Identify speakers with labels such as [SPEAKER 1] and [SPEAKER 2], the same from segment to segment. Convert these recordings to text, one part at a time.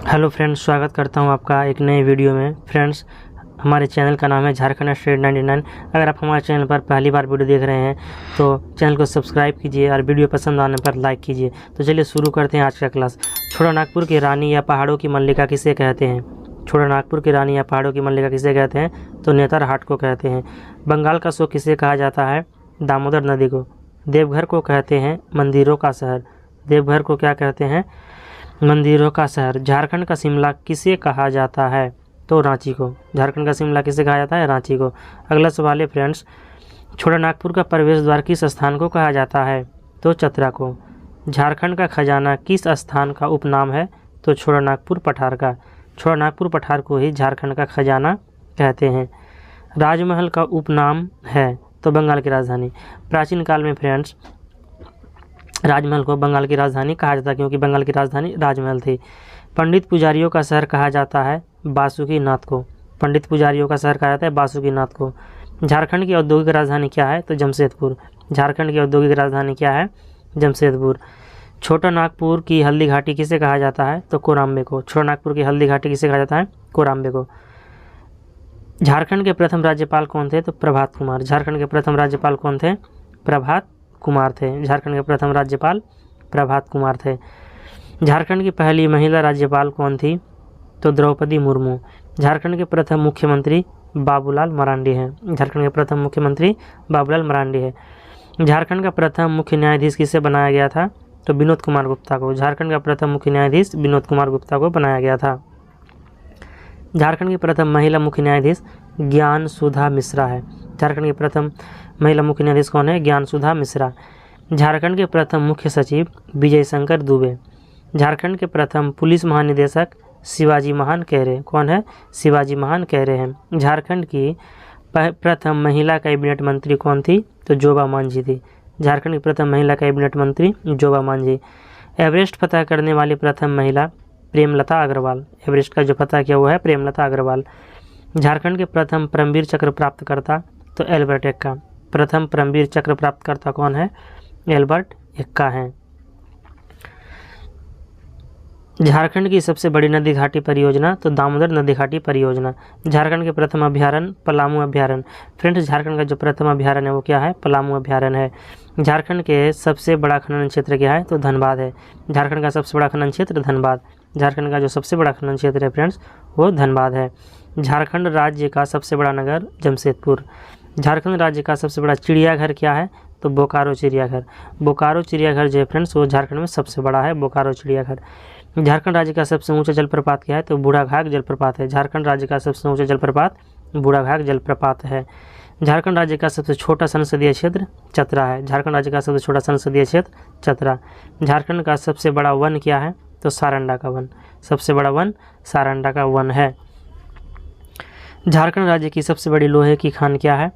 [SPEAKER 1] Hello friends, स्वागत करता हूं आपका एक नए वीडियो में। फ्रेंड्स, हमारे चैनल का नाम है झारखंड स्टेट 99। अगर आप हमारे चैनल पर पहली बार वीडियो देख रहे हैं तो चैनल को सब्सक्राइब कीजिए और वीडियो पसंद आने पर लाइक कीजिए। तो चलिए शुरू करते हैं आज का क्लास। छोटानागपुर की रानी या पहाड़ों की मल्लिका किसे कहते हैं? छोटानागपुर की रानी या पहाड़ों की मल्लिका किसे कहते हैं? तो नेतरहाट को कहते हैं। बंगाल का शोक किसे कहा जाता है? दामोदर नदी को। देवघर को कहते हैं मंदिरों का शहर। देवघर को क्या कहते हैं? मंदिरों का शहर। झारखंड का शिमला किसे कहा जाता है? तो रांची को। झारखंड का शिमला किसे कहा जाता है? रांची को। अगला सवाल है फ्रेंड्स, छोटानागपुर का प्रवेश द्वार किस स्थान को कहा जाता है? तो चतरा को। झारखंड का खजाना किस स्थान का उपनाम है? तो छोटानागपुर पठार का। छोटानागपुर पठार को ही झारखंड का खजाना कहते हैं। राजमहल का उपनाम है? तो बंगाल की राजधानी। प्राचीन काल में फ्रेंड्स राजमहल को बंगाल की राजधानी कहा जाता है, क्योंकि बंगाल की राजधानी राजमहल थी। पंडित पुजारियों का शहर कहा जाता है बासुकीनाथ को। पंडित पुजारियों का शहर कहा जाता है बासुकीनाथ को। झारखंड की औद्योगिक राजधानी क्या है? तो जमशेदपुर। झारखंड की औद्योगिक राजधानी क्या है? जमशेदपुर। छोटा नागपुर की हल्दी घाटी किसे कहा जाता है? तो कोराम्बे को। छोटा नागपुर की हल्दी घाटी किसे कहा जाता है? कोराम्बे को। झारखंड के प्रथम राज्यपाल कौन थे? तो प्रभात कुमार। झारखंड के प्रथम राज्यपाल कौन थे? प्रभात कुमार थे। झारखंड के प्रथम राज्यपाल प्रभात कुमार थे। झारखंड की पहली महिला राज्यपाल कौन थी? तो द्रौपदी मुर्मू। झारखंड के प्रथम मुख्यमंत्री बाबूलाल मरांडी हैं। झारखंड के प्रथम मुख्यमंत्री बाबूलाल मरांडी है। झारखंड का प्रथम मुख्य न्यायाधीश किसे बनाया गया था? तो विनोद कुमार गुप्ता को। झारखंड का प्रथम मुख्य न्यायाधीश विनोद कुमार गुप्ता को बनाया गया था। झारखंड की प्रथम महिला मुख्य न्यायाधीश ज्ञान सुधा मिश्रा है। झारखंड के प्रथम महिला मुख्य न्यायाधीश कौन है? ज्ञान सुधा मिश्रा। झारखंड के प्रथम मुख्य सचिव विजय शंकर दुबे। झारखंड के प्रथम पुलिस महानिदेशक शिवाजी महान कैरे। कौन है? शिवाजी महान कैरे हैं। झारखंड की प्रथम महिला कैबिनेट मंत्री कौन थी? तो जोबा मांझी थी। झारखंड की प्रथम महिला कैबिनेट मंत्री जोबा मांझी। एवरेस्ट फतह करने वाली प्रथम महिला प्रेमलता अग्रवाल। एवरेस्ट का जो फतह किया हुआ है प्रेमलता अग्रवाल। झारखंड के प्रथम परमवीर चक्र प्राप्तकर्ता तो एल्बर्ट एक्का। प्रथम परमवीर चक्र प्राप्तकर्ता कौन है? एल्बर्ट एक्का हैं। झारखंड की सबसे बड़ी नदी घाटी परियोजना तो दामोदर नदी घाटी परियोजना। झारखंड के प्रथम अभ्यारण्य पलामू अभ्यारण्य। फ्रेंड्स, झारखंड का जो प्रथम अभ्यारण्य है वो क्या है? पलामू अभ्यारण्य है। झारखंड के सबसे बड़ा खनन क्षेत्र क्या है? तो धनबाद है। झारखंड का सबसे बड़ा खनन क्षेत्र धनबाद। झारखंड का जो सबसे बड़ा खनन क्षेत्र है फ्रेंड्स वो धनबाद है। झारखंड राज्य का सबसे बड़ा नगर जमशेदपुर। झारखंड राज्य का सबसे बड़ा चिड़ियाघर क्या है? तो बोकारो चिड़ियाघर। बोकारो चिड़ियाघर जो है फ्रेंड्स वो झारखंड में सबसे बड़ा है, बोकारो चिड़ियाघर। झारखंड राज्य का सबसे ऊंचा जलप्रपात क्या है? तो बूढ़ाघाघ जलप्रपात है। झारखंड राज्य का सबसे ऊंचा जलप्रपात बूढ़ाघाघ जलप्रपात है। झारखंड राज्य का सबसे छोटा संसदीय क्षेत्र चतरा है। झारखंड राज्य का सबसे छोटा संसदीय क्षेत्र चतरा। झारखंड का सबसे बड़ा वन क्या है? तो सारंडा का वन। सबसे बड़ा वन सारंडा का वन है। झारखंड राज्य की सबसे बड़ी लोहे की खान क्या है?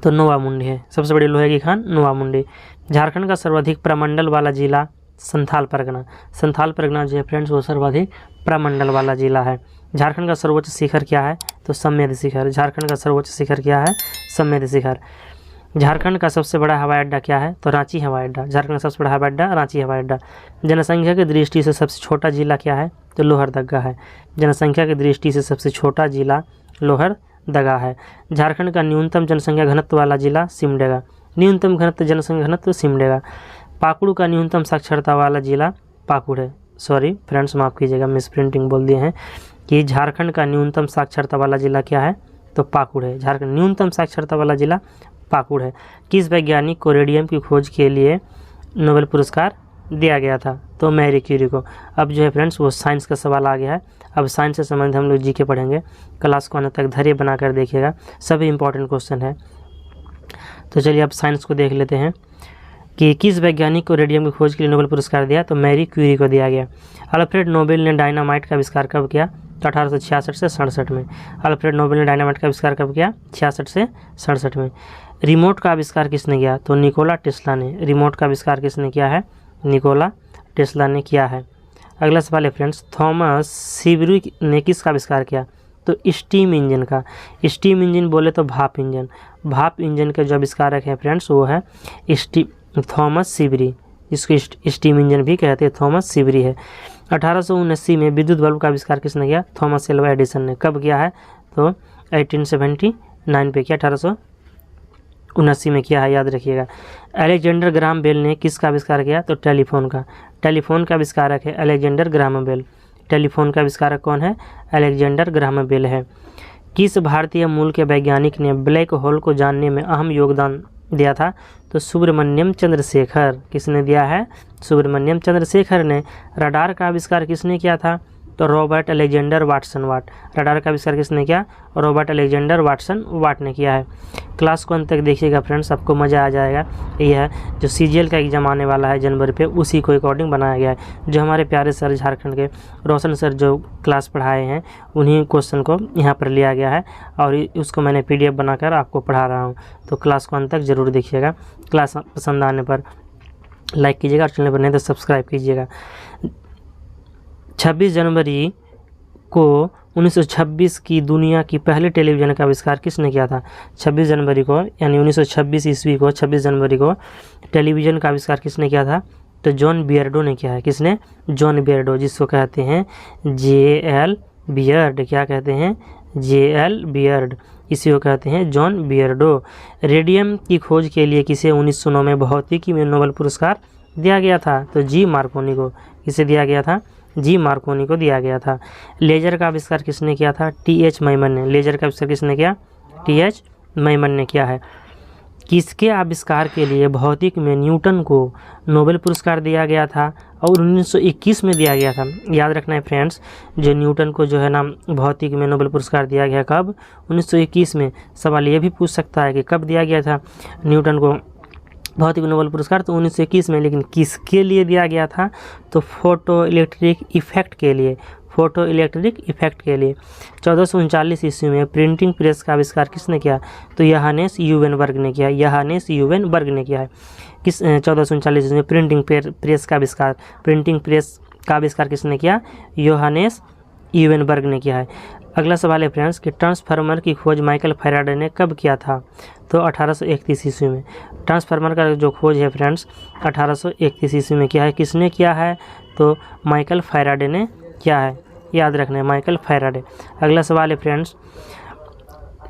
[SPEAKER 1] तो नोवामुंडी है। सबसे बड़ी लोहे की खान नोवामुंडी। झारखंड का सर्वाधिक प्रमंडल वाला जिला संथाल परगना। संथाल परगना जो है फ्रेंड्स वो सर्वाधिक प्रमंडल वाला जिला है। झारखंड का सर्वोच्च शिखर क्या है? तो सम्मेद शिखर। झारखंड का सर्वोच्च शिखर क्या है? सम्मेद शिखर। झारखंड का सबसे बड़ा हवाई अड्डा क्या है? तो रांची हवाई अड्डा। झारखंड का सबसे बड़ा हवाई अड्डा रांची हवाई अड्डा। जनसंख्या की दृष्टि से सबसे छोटा जिला क्या है? तो लोहरदगा है। जनसंख्या की दृष्टि से सबसे छोटा जिला लोहरदगा है। झारखंड का न्यूनतम जनसंख्या घनत्व वाला जिला सिमडेगा। न्यूनतम घनत्व जनसंख्या घनत्व सिमडेगा। पाकुड़ का न्यूनतम साक्षरता वाला जिला पाकुड़ है। सॉरी फ्रेंड्स, माफ़ कीजिएगा, मिस प्रिंटिंग बोल दिए हैं कि झारखंड का न्यूनतम साक्षरता वाला जिला क्या है? तो पाकुड़ है। झारखंड न्यूनतम साक्षरता वाला जिला पाकुड़ है। किस वैज्ञानिक को रेडियम की खोज के लिए नोबेल पुरस्कार दिया गया था? तो मैरी क्यूरी को। अब जो है फ्रेंड्स वो साइंस का सवाल आ गया है। अब साइंस से संबंधित हम लोग जीके पढ़ेंगे। क्लास को अंत तक धैर्य बनाकर देखिएगा, सभी इंपॉर्टेंट क्वेश्चन है। तो चलिए अब साइंस को देख लेते हैं कि किस वैज्ञानिक को रेडियम की खोज के लिए नोबेल पुरस्कार दिया? तो मैरी क्यूरी को दिया गया। अल्फ्रेड नोबेल ने डायनामाइट का आविष्कार कब किया? तो 1866 से 67 में। अल्फ्रेड नोबेल ने डायनामाइट का आविष्कार कब किया? 66 से 67 में। रिमोट का आविष्कार किसने किया? तो निकोला टेस्ला ने। रिमोट का आविष्कार किसने किया है? निकोला टेस्ला ने किया है। अगला सवाल है फ्रेंड्स, थॉमस सीवरी ने किसका आविष्कार किया? तो स्टीम इंजन का। स्टीम इंजन बोले तो भाप इंजन। भाप इंजन के जो आविष्कारक हैं फ्रेंड्स वो है थॉमस सीवरी। जिसको स्टीम इंजन भी कहते हैं, थॉमस सिवरी है। 1879 में विद्युत बल्ब का आविष्कार किसने किया? थॉमस एल्वा एडिसन ने। कब किया है? तो 1879 पे किया, 1879 में किया है, याद रखिएगा। अलेक्जेंडर ग्राहम बेल ने किसका आविष्कार किया? तो टेलीफोन का। टेलीफोन का आविष्कारक है अलेक्जेंडर ग्राहम बेल। टेलीफोन का आविष्कारक कौन है? अलेक्जेंडर ग्राहम बेल है। किस भारतीय मूल के वैज्ञानिक ने ब्लैक होल को जानने में अहम योगदान दिया था? तो सुब्रमण्यम चंद्रशेखर। किसने दिया है? सुब्रमण्यम चंद्रशेखर ने। रडार का आविष्कार किसने किया था? तो रॉबर्ट अलेक्जेंडर वाटसन वाट। रडार का आविष्कार किसने किया? रॉबर्ट अलेक्जेंडर वाटसन वाट ने किया है। क्लास को अंत तक देखिएगा फ्रेंड्स, आपको मज़ा आ जाएगा। ये है जो CGL का एग्जाम आने वाला है जनवरी पे, उसी को अकॉर्डिंग बनाया गया है। जो हमारे प्यारे सर झारखंड के रोशन सर जो क्लास पढ़ाए हैं, उन्हीं क्वेश्चन को यहाँ पर लिया गया है और उसको मैंने PDF बनाकर आपको पढ़ा रहा हूँ। तो क्लास को अंत तक ज़रूर देखिएगा। क्लास पसंद आने पर लाइक कीजिएगा और चैनल पर नहीं तो सब्सक्राइब कीजिएगा। 26 जनवरी को 1926 की दुनिया की पहले टेलीविज़न का आविष्कार किसने किया था? 26 जनवरी को यानी 1926 ईस्वी को 26 जनवरी को टेलीविज़न का आविष्कार किसने किया था? तो जॉन बियर्डो ने किया है। किसने? जॉन बियर्डो, जिसको कहते हैं JL बियर्ड। क्या कहते हैं? JL बियर्ड, इसी को कहते हैं जॉन बियर्डो। रेडियम की खोज के लिए किसे 1909 में भौतिकी में नोबेल पुरस्कार दिया गया था? तो G मार्कोनी को। किसे दिया गया था? G मार्कोनी को दिया गया था। लेजर का आविष्कार किसने किया था? TH मैमन ने। लेजर का आविष्कार किसने किया? TH मैमन ने किया है। किसके आविष्कार के लिए भौतिक में न्यूटन को नोबेल पुरस्कार दिया गया था और 1921 में दिया गया था? याद रखना है फ्रेंड्स, जो न्यूटन को जो है ना भौतिक में नोबेल पुरस्कार दिया गया कब? 1921 में। सवाल ये भी पूछ सकता है कि कब दिया गया था न्यूटन को भौतिक नोबेल पुरस्कार? तो 1921 में। लेकिन किसके लिए दिया गया था? तो फोटो इलेक्ट्रिक इफेक्ट के लिए। फोटो इलेक्ट्रिक इफेक्ट के लिए। 1439 ईस्वी में प्रिंटिंग प्रेस का आविष्कार किसने किया? तो योहानेस यूवेनबर्ग ने किया। योहानेस यूवेनबर्ग ने किया है। किस 1439 ईस्वी में प्रिंटिंग प्रेस का आविष्कार? प्रिंटिंग प्रेस का आविष्कार किसने किया? योहानेस यूवेनबर्ग ने किया है। अगला सवाल है फ्रेंड्स कि ट्रांसफार्मर की खोज माइकल फैराडे ने कब किया था? तो 1831 ईस्वी में। ट्रांसफार्मर का जो खोज है फ्रेंड्स 1831 ईस्वी में किया है। किसने किया है? तो माइकल फैराडे ने किया है। याद रखना है, माइकल फैराडे। अगला सवाल है फ्रेंड्स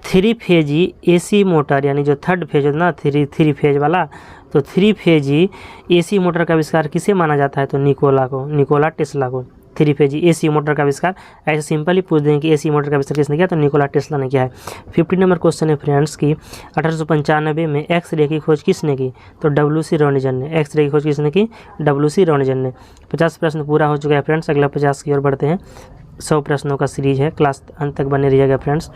[SPEAKER 1] 3 फेजी AC मोटर, यानी जो थर्ड फेज होता है ना, थ्री फेज वाला, तो 3 फेजी AC मोटर का आविष्कार किसे माना जाता है? तो निकोला टेस्ला को। 3 फेजी AC मोटर का आविष्कार ऐसे सिंपल ही पूछ देंगे कि AC मोटर का आविष्कार किसने किया? तो निकोला टेस्ला ने किया है। 50 नंबर क्वेश्चन है फ्रेंड्स की 1895 में एक्स-रे की खोज किसने की? तो WC रोनिजन ने। एक्स-रे की खोज किसने की? WC रोनिजन ने। 50 प्रश्न पूरा हो चुका है फ्रेंड्स। अगला 50 की ओर बढ़ते हैं। 100 प्रश्नों का सीरीज है। क्लास अंत तक बने रहिएगा फ्रेंड्स,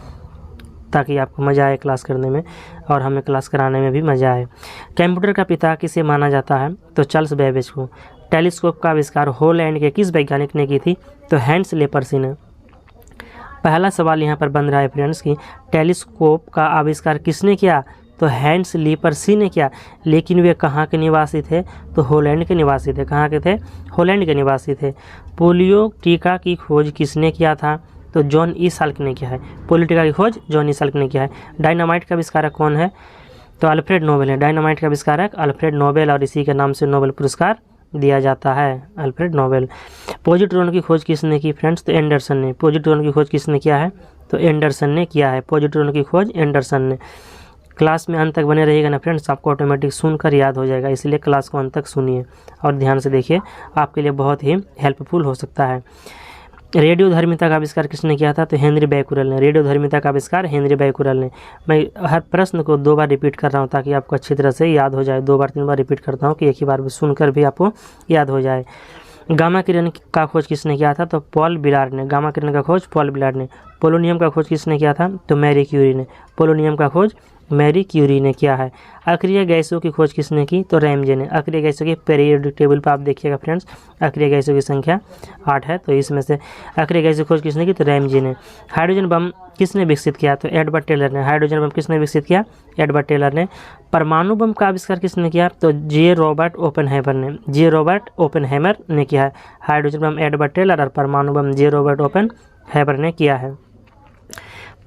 [SPEAKER 1] ताकि आपको मज़ा आए क्लास करने में और हमें क्लास कराने में भी मज़ा आए। कंप्यूटर का पिता किसे माना जाता है? तो चार्ल्स बेबेज को। टेलीस्कोप का आविष्कार हॉलैंड के किस वैज्ञानिक ने की थी? तो हैंस लेपर्सी ने। पहला सवाल यहाँ पर बन रहा है फ्रेंड्स कि टेलीस्कोप का आविष्कार किसने किया? तो हैंस लेपर्सी ने किया। लेकिन वे कहाँ के निवासी थे? तो हॉलैंड के निवासी थे। कहाँ के थे? हॉलैंड के निवासी थे। पोलियो टीका की खोज किसने किया था? तो जॉन ई साल्क ने किया है। पोलियो टीका की खोज जॉन ई साल्क ने किया है। डायनामाइट का आविष्कारक कौन है? तो अल्फ्रेड नोबेल है। डायनामाइट का आविष्कारक अल्फ्रेड नोबेल, और इसी के नाम से नोबेल पुरस्कार दिया जाता है, अल्फ्रेड नोबेल। पॉजिट्रॉन की खोज किसने की फ्रेंड्स? तो एंडरसन ने। पॉजिट्रॉन की खोज किसने किया है? तो एंडरसन ने किया है। पॉजिट्रॉन की खोज एंडरसन ने। क्लास में अंत तक बने रहिएगा ना फ्रेंड्स, आपको ऑटोमेटिक सुनकर याद हो जाएगा, इसलिए क्लास को अंत तक सुनिए और ध्यान से देखिए, आपके लिए बहुत ही हेल्पफुल हो सकता है। रेडियोधर्मिता का आविष्कार किसने किया था? तो हेनरी बैकुरल ने। रेडियोधर्मिता का आविष्कार हेनरी बैकुरल ने। मैं हर प्रश्न को 2 बार रिपीट कर रहा हूँ ताकि आपको अच्छी तरह से याद हो जाए। 2 बार 3 बार रिपीट करता हूँ कि एक ही बार भी सुनकर भी आपको याद हो जाए। गामा किरण का खोज किसने किया था? तो पॉल बिलार्ड ने। गामा किरण का खोज पॉल बिलार्ड ने। पोलोनियम का खोज किसने किया था? तो मैरी क्यूरी ने। पोलोनियम का खोज मैरी क्यूरी ने किया है। अक्रिय गैसों की खोज किसने की? तो रैमजे ने। अक्रिय गैसों के पीरियोडिक टेबल पर आप देखिएगा फ्रेंड्स, अक्रिय गैसों की संख्या 8 है, तो इसमें से अक्रिय गैसों की खोज किसने की? तो रैमजे ने। हाइड्रोजन बम किसने विकसित किया? तो एडवर्ड टेलर ने। हाइड्रोजन बम किसने विकसित किया? एडवर्ड टेलर ने। परमाणु बम का आविष्कार किसने किया? तो जे रॉबर्ट ओपेनहाइमर ने। जे रॉबर्ट ओपेनहाइमर ने किया है। हाइड्रोजन बम एडवर्ड टेलर और परमाणु बम जे रॉबर्ट ओपेनहाइमर ने किया है।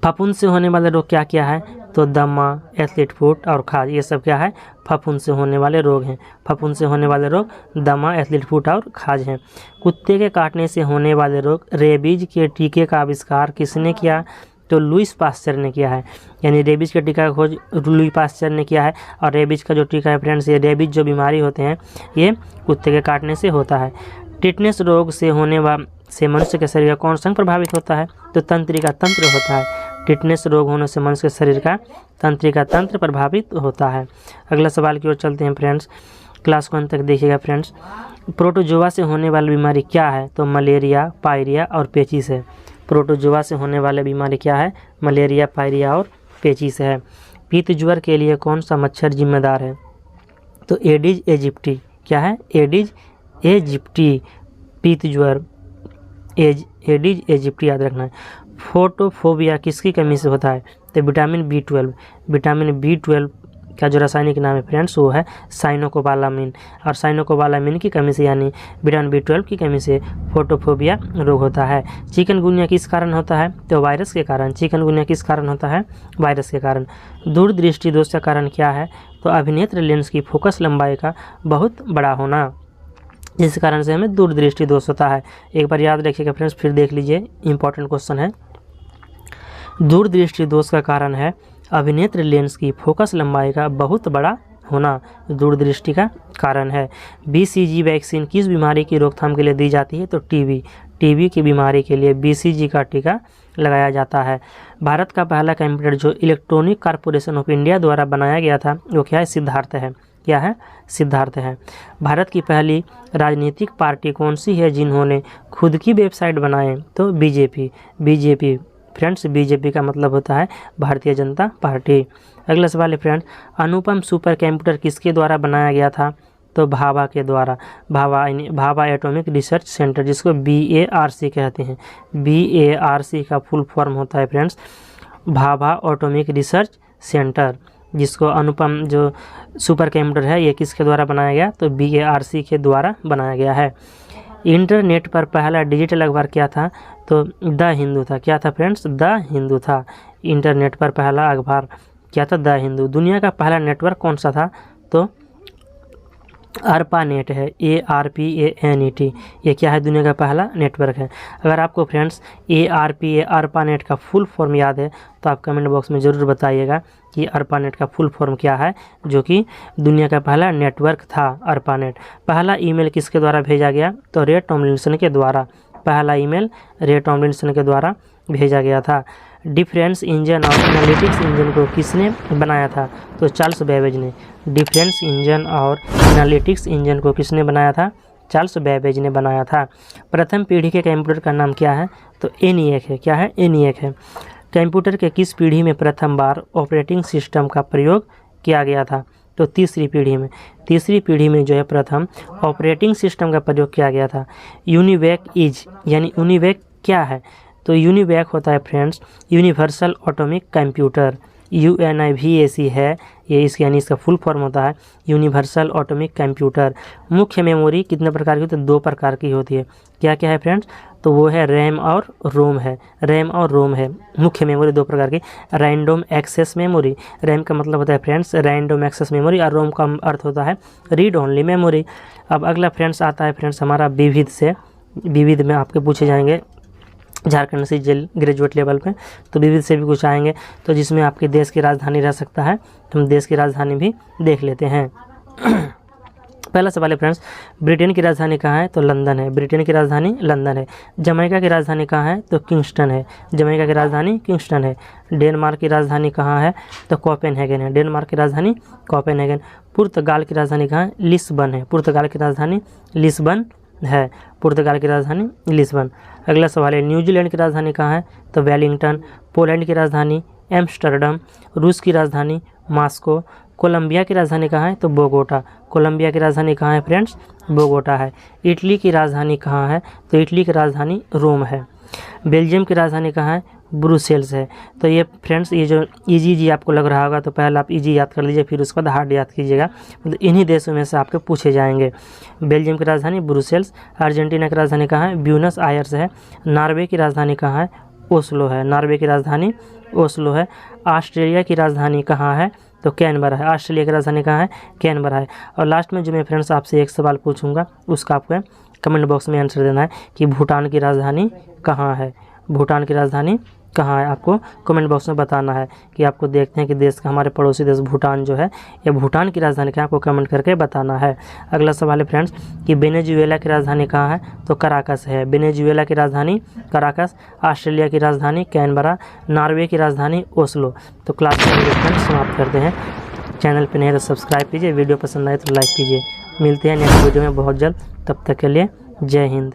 [SPEAKER 1] फफूंद से होने वाला रोग क्या क्या है? तो दमा, एथलीट फुट और खाज, ये सब क्या है, फफूंद से होने वाले रोग हैं। फफूंद से होने वाले रोग दमा, एथलीट फुट और खाज हैं। कुत्ते के काटने से होने वाले रोग, रेबीज के टीके का आविष्कार किसने किया, तो लुईस पास्चर ने किया है। यानी रेबीज के टीका का खोज लुई पास्चर ने किया है। और रेबीज का जो टीका है फ्रेंड्स, ये रेबीज जो बीमारी होते हैं ये कुत्ते के काटने से होता है। टिटनेस रोग से से मनुष्य के शरीर का कौन सा अंग प्रभावित होता है, तो तंत्रिका तंत्र होता है। टिटनेस रोग होने से मनुष्य के शरीर का तंत्रिका तंत्र प्रभावित होता है। अगला सवाल की ओर चलते हैं फ्रेंड्स, क्लास को अंत तक देखिएगा फ्रेंड्स। प्रोटोजोआ से होने वाली बीमारी क्या है, तो मलेरिया, पायरिया और पेचिस है। प्रोटोजोआ से होने वाली बीमारी क्या है, मलेरिया, पायरिया और पेचिस है। पीत ज्वर के लिए कौन सा मच्छर जिम्मेदार है, तो एडिज एजिप्टी, क्या है, एडिज एजिप्टी, पीत ज्वर एडिज एजिप्टी याद रखना है। फोटोफोबिया किसकी कमी से होता है, तो विटामिन B12। विटामिन B12 का जो रासायनिक नाम है फ्रेंड्स वो है साइनोकोबालामिन। और साइनोकोबालामिन की कमी से यानी विटामिन B12 की कमी से फोटोफोबिया रोग होता है। चिकनगुनिया किस कारण होता है, तो वायरस के कारण। चिकनगुनिया किस कारण होता है, वायरस के कारण। दूरदृष्टि दोष का कारण क्या है, तो अभिनेत्र लेंस की फोकस लंबाई का बहुत बड़ा होना, जिस कारण से हमें दूरदृष्टि दोष होता है। एक बार याद रखिएगा फ्रेंड्स, फिर देख लीजिए, इंपॉर्टेंट क्वेश्चन है। दूरदृष्टि दोष का कारण है अभिनेत्र लेंस की फोकस लंबाई का बहुत बड़ा होना, दूरदृष्टि का कारण है। BCG वैक्सीन किस बीमारी की रोकथाम के लिए दी जाती है, तो टीबी की बीमारी के लिए BCG का टीका लगाया जाता है। भारत का पहला कंप्यूटर जो इलेक्ट्रॉनिक कॉरपोरेशन ऑफ इंडिया द्वारा बनाया गया था वो क्या है, सिद्धार्थ है। क्या है, सिद्धार्थ है। भारत की पहली राजनीतिक पार्टी कौन सी है जिन्होंने खुद की वेबसाइट बनाए, तो बीजेपी फ्रेंड्स। बीजेपी का मतलब होता है भारतीय जनता पार्टी। अगला सवाल है फ्रेंड्स, अनुपम सुपर कंप्यूटर किसके द्वारा बनाया गया था, तो भाभा के द्वारा। भाभा एटॉमिक रिसर्च सेंटर, जिसको BARC कहते हैं। BARC का फुल फॉर्म होता है friends Bhabha atomic research centre, जिसको अनुपम जो सुपर कंप्यूटर है ये किसके द्वारा बनाया गया, तो BARC के द्वारा बनाया गया है। इंटरनेट पर पहला डिजिटल अखबार क्या था, तो द हिंदू था। क्या था फ्रेंड्स, द हिंदू था। इंटरनेट पर पहला अखबार क्या था, द हिंदू। दुनिया का पहला नेटवर्क कौन सा था, तो ARPANET है, ARPANET। ये क्या है, दुनिया का पहला नेटवर्क है। अगर आपको फ्रेंड्स ARPANET का फुल फॉर्म याद है तो आप कमेंट बॉक्स में ज़रूर बताइएगा कि ARPANET का फुल फॉर्म क्या है, जो कि दुनिया का पहला नेटवर्क था ARPANET। पहला ईमेल किसके द्वारा भेजा गया, तो रे टॉमलिंसन के द्वारा। पहला ईमेल रे टॉमलिंसन के द्वारा भेजा गया था। डिफरेंस इंजन और एनालिटिक्स इंजन को किसने बनाया था, तो चार्ल्स बेबेज ने। डिफरेंस इंजन और एनालिटिक्स इंजन को किसने बनाया था, चार्ल्स बेबेज ने बनाया था। प्रथम पीढ़ी के कंप्यूटर का नाम क्या है, तो ENIAC है। क्या है, ENIAC है। कंप्यूटर के किस पीढ़ी में प्रथम बार ऑपरेटिंग सिस्टम का प्रयोग किया गया था, तो तीसरी पीढ़ी में। तीसरी पीढ़ी में जो है प्रथम ऑपरेटिंग सिस्टम का प्रयोग किया गया था। यूनिवैक यानी यूनिवैक क्या है, तो यूनिवैक होता है friends universal atomic computer. UNIVAC है ये, इसके यानी इसका फुल फॉर्म होता है यूनिवर्सल एटॉमिक कंप्यूटर। मुख्य मेमोरी कितने प्रकार की होती है, 2 प्रकार की होती है। क्या क्या है फ्रेंड्स, तो वो है रैम और रोम है। रैम और रोम है मुख्य मेमोरी 2 प्रकार की। रैंडम एक्सेस मेमोरी, रैम का मतलब होता है फ्रेंड्स रैंडम एक्सेस मेमोरी, और रोम का अर्थ होता है रीड ओनली मेमोरी। अब अगला फ्रेंड्स आता है फ्रेंड्स हमारा विविध से। विविध में आपके पूछे जाएंगे झारखंड से ग्रेजुएट लेवल पे, तो विविध से भी कुछ आएंगे, तो जिसमें आपके देश की राजधानी रह सकता है, तो हम देश की राजधानी भी देख लेते हैं। पहला सवाल है फ्रेंड्स, ब्रिटेन की राजधानी कहाँ है, तो लंदन है। ब्रिटेन की राजधानी लंदन है। जमैका की राजधानी कहाँ है, तो किंगस्टन है। जमैका की राजधानी किंगस्टन है। डेनमार्क की राजधानी कहाँ है, तो कोपेनहेगन है। डेनमार्क की राजधानी कोपेनहेगन। पुर्तगाल की राजधानी कहाँ है, लिस्बन है। पुर्तगाल की राजधानी लिस्बन है। पुर्तगाल की राजधानी लिस्बन। अगला सवाल है, न्यूजीलैंड की राजधानी कहाँ है, तो वेलिंगटन। पोलैंड की राजधानी एम्स्टर्डम। रूस की राजधानी मॉस्को। कोलंबिया की राजधानी कहाँ है, तो बोगोटा। कोलंबिया की राजधानी कहाँ है फ्रेंड्स, बोगोटा है। इटली की राजधानी कहाँ है, तो इटली की राजधानी रोम है। बेल्जियम की राजधानी कहाँ है, ब्रुसेल्स है। तो ये फ्रेंड्स ये जो इजी आपको लग रहा होगा, तो पहले आप इजी याद कर लीजिए, फिर उसके बाद हार्ड याद कीजिएगा। मतलब इन्हीं देशों में से आपके पूछे जाएंगे। बेल्जियम की राजधानी ब्रुसेल्स। अर्जेंटीना की राजधानी कहाँ है, ब्यूनस आयर्स है। नॉर्वे की राजधानी कहाँ है, ओस्लो है। नॉर्वे की राजधानी ओस्लो है। ऑस्ट्रेलिया की राजधानी कहाँ है? तो कैनबरा है। ऑस्ट्रेलिया की राजधानी कहाँ है? कैनबरा है। और लास्ट में जो मैं फ्रेंड्स आपसे एक सवाल पूछूंगा, उसका आपको कमेंट बॉक्स में आंसर देना है कि भूटान की राजधानी कहाँ है। भूटान की राजधानी कहाँ है, आपको कमेंट बॉक्स में बताना है। कि आपको देखते हैं कि देश का, हमारे पड़ोसी देश भूटान जो है, ये भूटान की राजधानी क्या है, आपको कमेंट करके बताना है। अगला सवाल है फ्रेंड्स कि वेनेजुएला की राजधानी कहाँ है? तो कराकस है। वेनेजुएला की राजधानी कराकस। ऑस्ट्रेलिया की राजधानी कैनबरा। नॉर्वे की राजधानी ओस्लो। तो क्लास में फ्रेंड्स समाप्त करते हैं। चैनल पर नहीं तो सब्सक्राइब कीजिए, वीडियो पसंद आए तो लाइक कीजिए। मिलते हैं नेक्स्ट वीडियो में बहुत जल्द, तब तक के लिए जय हिंद।